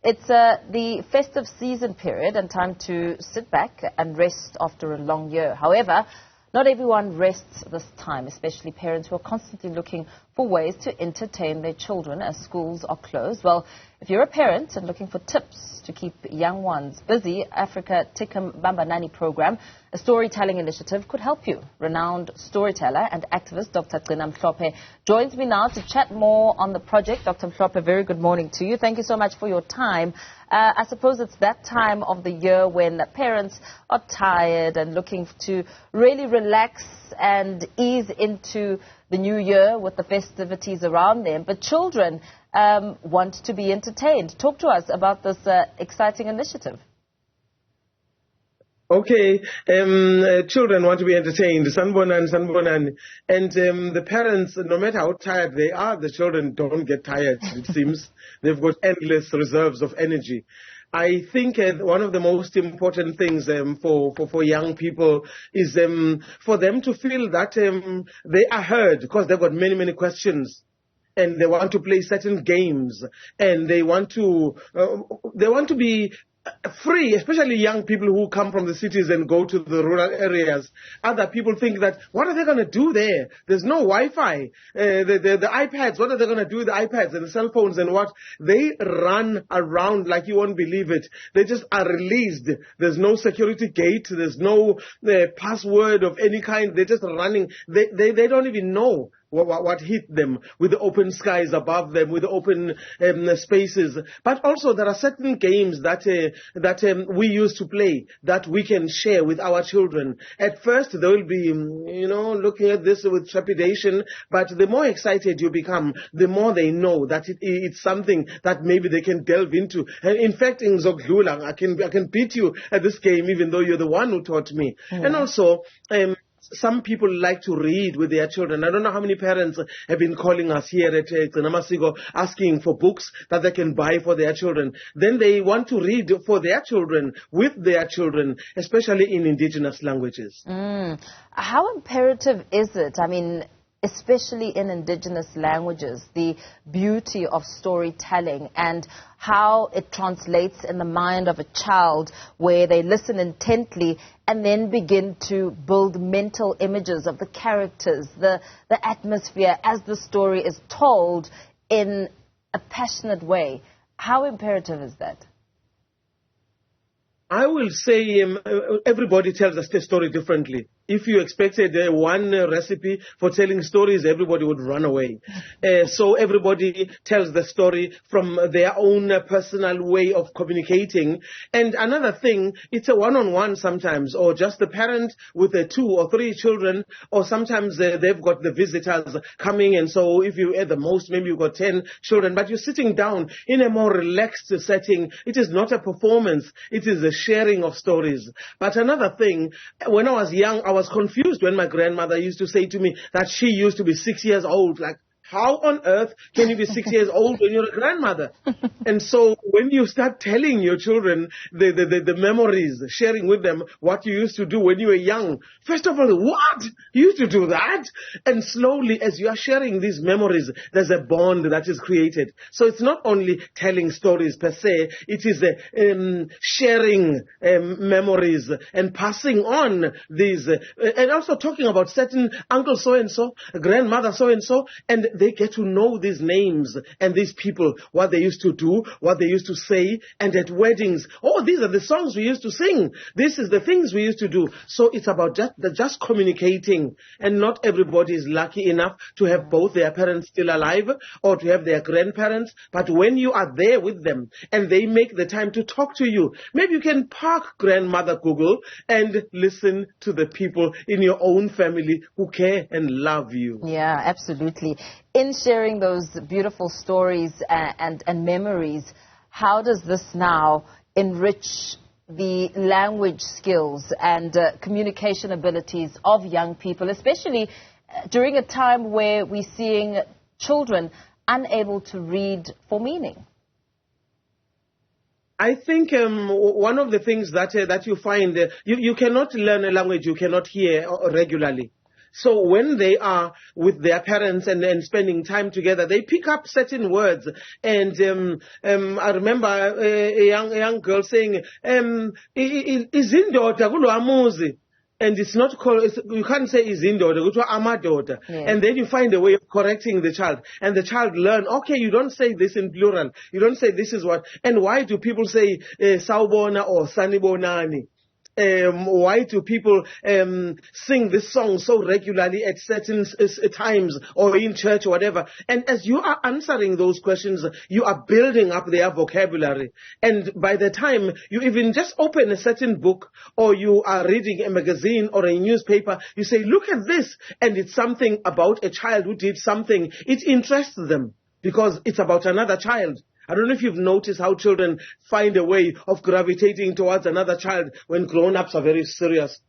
It's the festive season period and time to sit back and rest after a long year. However, not everyone rests this time, especially parents who are constantly looking for ways to entertain their children as schools are closed. Well, if you're a parent and looking for tips to keep young ones busy, Afrika Tikkun Bambanani program, a storytelling initiative, could help you. Renowned storyteller and activist Dr Gcina Mhlophe joins me now to chat more on the project. Dr Mhlophe, very good morning to you. Thank you so much for your time. I suppose it's that time of the year when parents are tired and looking to really relax and ease into the new year with the festivities around them. But children want to be entertained. Talk to us about this exciting initiative. Okay, children want to be entertained, sanbonani. And the parents, no matter how tired they are, the children don't get tired, it seems. They've got endless reserves of energy. I think one of the most important things for young people is for them to feel that they are heard, because they've got many questions. And they want to play certain games, and they want to be free, especially young people who come from the cities and go to the rural areas. Other people think that, what are they going to do there? There's no Wi-Fi. The iPads, what are they going to do with the iPads and the cell phones and what? They run around like you won't believe it. They just are released. There's no security gate. There's no password of any kind. They're just running. They don't even know what hit them, with the open skies above them, with the open spaces. But also there are certain games that we used to play that we can share with our children. At first they will be, looking at this with trepidation, but the more excited you become, the more they know that it's something that maybe they can delve into. And in fact, in Zogdlula, I can beat you at this game, even though you're the one who taught me. And also, some people like to read with their children. I don't know how many parents have been calling us here at Gcina Masiko asking for books that they can buy for their children. Then they want to read for their children, with their children, especially in indigenous languages. How imperative is it? I mean, especially in indigenous languages, the beauty of storytelling and how it translates in the mind of a child, where they listen intently and then begin to build mental images of the characters, the atmosphere as the story is told in a passionate way. How imperative is that? I will say everybody tells us the story differently. If you expected one recipe for telling stories, everybody would run away. So everybody tells the story from their own personal way of communicating. And another thing, it's a one-on-one sometimes, or just the parent with 2 or 3 children, or sometimes they've got the visitors coming, and so if you at the most, maybe you've got 10 children, but you're sitting down in a more relaxed setting. It is not a performance, it is a sharing of stories. But another thing, when I was young, I was confused when my grandmother used to say to me that she used to be 6 years old. Like, how on earth can you be 6 years old when you're a grandmother? And so when you start telling your children the memories, sharing with them what you used to do when you were young, first of all, what? You used to do that? And slowly, as you are sharing these memories, there's a bond that is created. So it's not only telling stories per se, it is sharing memories and passing on these, and also talking about certain uncle so-and-so, grandmother so-and-so, and they get to know these names and these people, what they used to do, what they used to say, and at weddings, oh, these are the songs we used to sing. This is the things we used to do. So it's about just communicating, and not everybody is lucky enough to have both their parents still alive or to have their grandparents. But when you are there with them and they make the time to talk to you, maybe you can park grandmother Google and listen to the people in your own family who care and love you. Yeah, absolutely. In sharing those beautiful stories and memories, how does this now enrich the language skills and communication abilities of young people, especially during a time where we're seeing children unable to read for meaning? I think one of the things that you find, you cannot learn a language you cannot hear regularly. So when they are with their parents and spending time together, they pick up certain words. And I remember a young girl saying, "Izindoda kulo amuzi." And it's not called, you can't say izindoda, kuthiwa amadoda. And then you find a way of correcting the child. And the child learn, okay, you don't say this in plural. You don't say this is what. And why do people say sawubona or sanibonani? Why do people sing this song so regularly at certain times or in church or whatever? And as you are answering those questions, you are building up their vocabulary. And by the time you even just open a certain book or you are reading a magazine or a newspaper, you say, look at this. And it's something about a child who did something. It interests them because it's about another child. I don't know if you've noticed how children find a way of gravitating towards another child when grown-ups are very serious,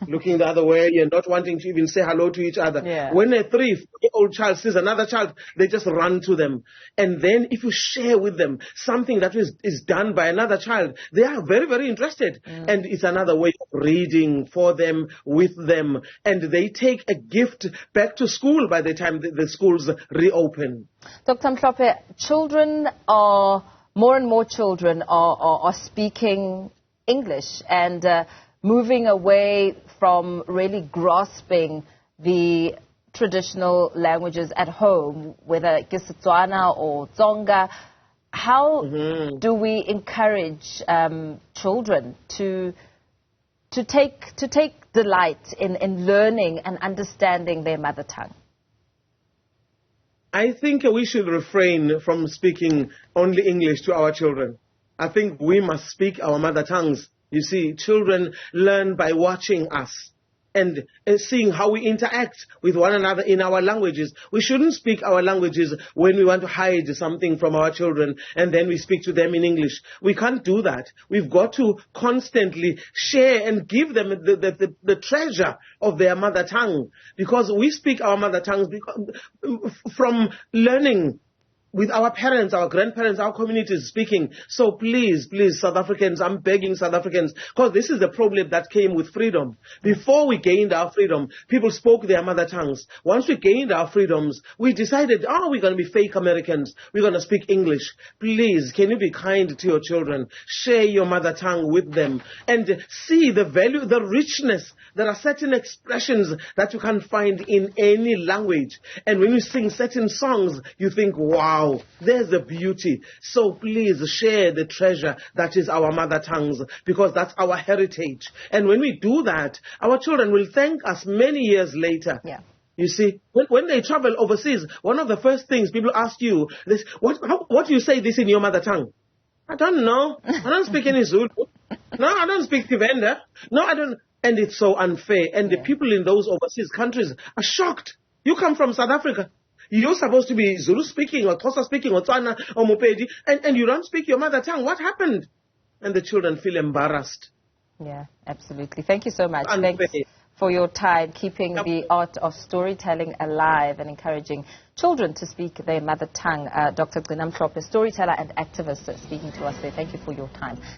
looking the other way and not wanting to even say hello to each other. When a 3-4-year-old child sees another child, they just run to them. And then if you share with them something that is done by another child, they are very, very interested. And it's another way of reading for them, with them. And they take a gift back to school by the time the schools reopen. Dr. Mhlophe, more and more children are speaking English and moving away from really grasping the traditional languages at home, whether it's Setswana or Tsonga. How do we encourage children to take delight in learning and understanding their mother tongue? I think we should refrain from speaking only English to our children. I think we must speak our mother tongues. You see, children learn by watching us and seeing how we interact with one another in our languages. We shouldn't speak our languages when we want to hide something from our children and then we speak to them in English. We can't do that. We've got to constantly share and give them the treasure of their mother tongue, because we speak our mother tongues from learning with our parents, our grandparents, our communities speaking. So please, South Africans, I'm begging South Africans, because this is the problem that came with freedom. Before we gained our freedom, people spoke their mother tongues. Once we gained our freedoms, we decided, we're going to be fake Americans. We're going to speak English. Please, can you be kind to your children? Share your mother tongue with them and see the value, the richness. There are certain expressions that you can't find in any language. And when you sing certain songs, you think, wow, there's the beauty. So please share the treasure that is our mother tongues, because that's our heritage. And when we do that, our children will thank us many years later. You see, when they travel overseas, one of the first things people ask you is, what do you say this in your mother tongue? I don't know. I don't speak any Zulu. No, I don't speak Tivenda. No, I don't. And it's so unfair. And the people in those overseas countries are shocked. You come from South Africa. You're supposed to be Zulu speaking or Xhosa speaking or Tswana or Mopedi, and you don't speak your mother tongue. What happened? And the children feel embarrassed. Yeah, absolutely. Thank you so much. Thanks for your time, keeping the art of storytelling alive and encouraging children to speak their mother tongue. Dr. Gcina Mhlophe, storyteller and activist, speaking to us there. Thank you for your time.